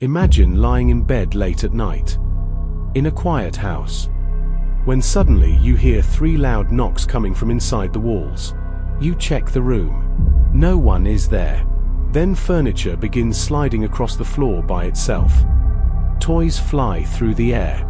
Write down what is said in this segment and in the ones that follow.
Imagine lying in bed late at night, in a quiet house, when suddenly you hear 3 loud knocks coming from inside the walls. You check the room. No one is there. Then furniture begins sliding across the floor by itself. Toys fly through the air.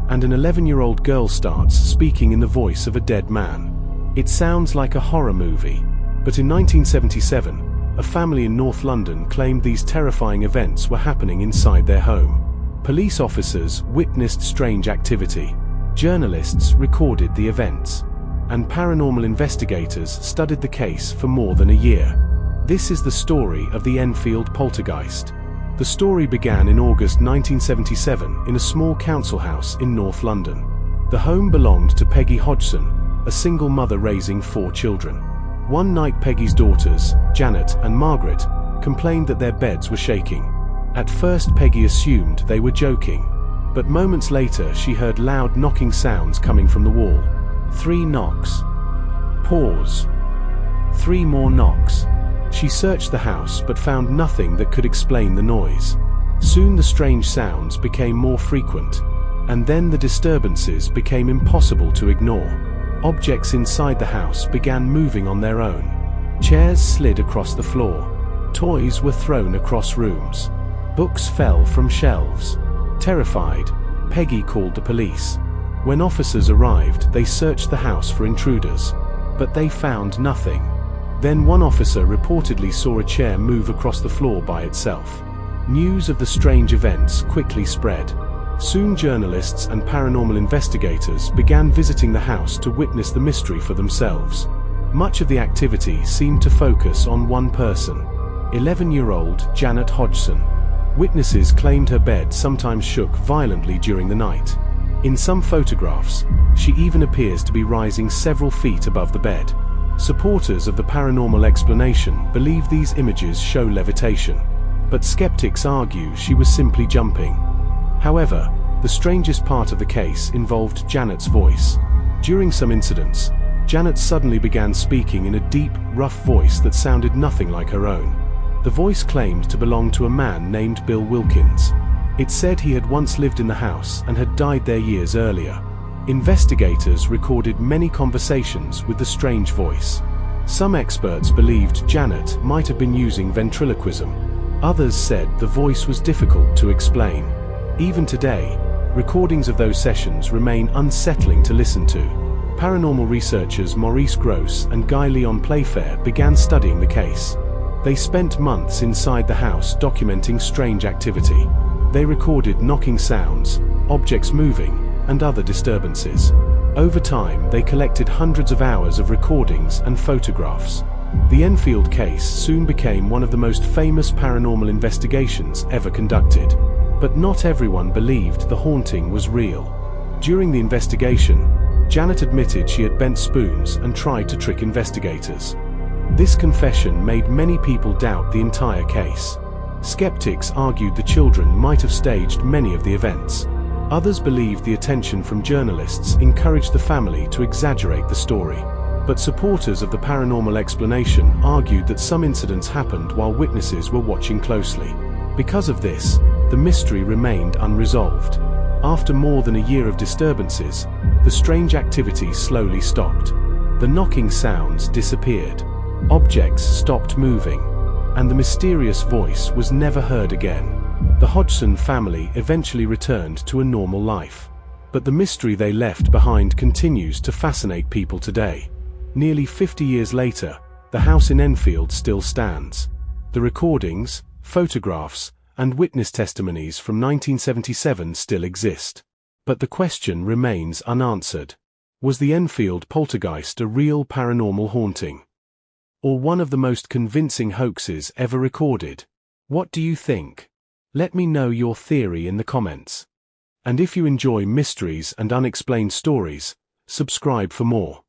And an 11-year-old girl starts speaking in the voice of a dead man. It sounds like a horror movie. But in 1977, a family in North London claimed these terrifying events were happening inside their home. Police officers witnessed strange activity. Journalists recorded the events. And paranormal investigators studied the case for more than a year. This is the story of the Enfield poltergeist. The story began in August 1977 in a small council house in North London. The home belonged to Peggy Hodgson, a single mother raising 4 children. One night Peggy's daughters, Janet and Margaret, complained that their beds were shaking. At first Peggy assumed they were joking, but moments later she heard loud knocking sounds coming from the wall. 3 knocks. Pause. 3 more knocks. She searched the house but found nothing that could explain the noise. Soon the strange sounds became more frequent, and then the disturbances became impossible to ignore. Objects inside the house began moving on their own. Chairs slid across the floor. Toys were thrown across rooms. Books fell from shelves. Terrified, Peggy called the police. When officers arrived, they searched the house for intruders, but they found nothing. Then one officer reportedly saw a chair move across the floor by itself. News of the strange events quickly spread. Soon journalists and paranormal investigators began visiting the house to witness the mystery for themselves. Much of the activity seemed to focus on one person, 11-year-old Janet Hodgson. Witnesses claimed her bed sometimes shook violently during the night. In some photographs, she even appears to be rising several feet above the bed. Supporters of the paranormal explanation believe these images show levitation, but skeptics argue she was simply jumping. However, the strangest part of the case involved Janet's voice. During some incidents, Janet suddenly began speaking in a deep, rough voice that sounded nothing like her own. The voice claimed to belong to a man named Bill Wilkins. It said he had once lived in the house and had died there years earlier. Investigators recorded many conversations with the strange voice. Some experts believed Janet might have been using ventriloquism. Others said the voice was difficult to explain. Even today, recordings of those sessions remain unsettling to listen to. Paranormal researchers Maurice Grosse and Guy Leon Playfair began studying the case. They spent months inside the house documenting strange activity. They recorded knocking sounds, objects moving, and other disturbances. Over time, they collected hundreds of hours of recordings and photographs. The Enfield case soon became one of the most famous paranormal investigations ever conducted. But not everyone believed the haunting was real. During the investigation, Janet admitted she had bent spoons and tried to trick investigators. This confession made many people doubt the entire case. Skeptics argued the children might have staged many of the events. Others believed the attention from journalists encouraged the family to exaggerate the story. But supporters of the paranormal explanation argued that some incidents happened while witnesses were watching closely. Because of this, the mystery remained unresolved. After more than a year of disturbances, the strange activity slowly stopped. The knocking sounds disappeared. Objects stopped moving, and the mysterious voice was never heard again. The Hodgson family eventually returned to a normal life. But the mystery they left behind continues to fascinate people today. Nearly 50 years later, the house in Enfield still stands. The recordings, photographs, and witness testimonies from 1977 still exist. But the question remains unanswered. Was the Enfield poltergeist a real paranormal haunting? Or one of the most convincing hoaxes ever recorded? What do you think? Let me know your theory in the comments. And if you enjoy mysteries and unexplained stories, subscribe for more.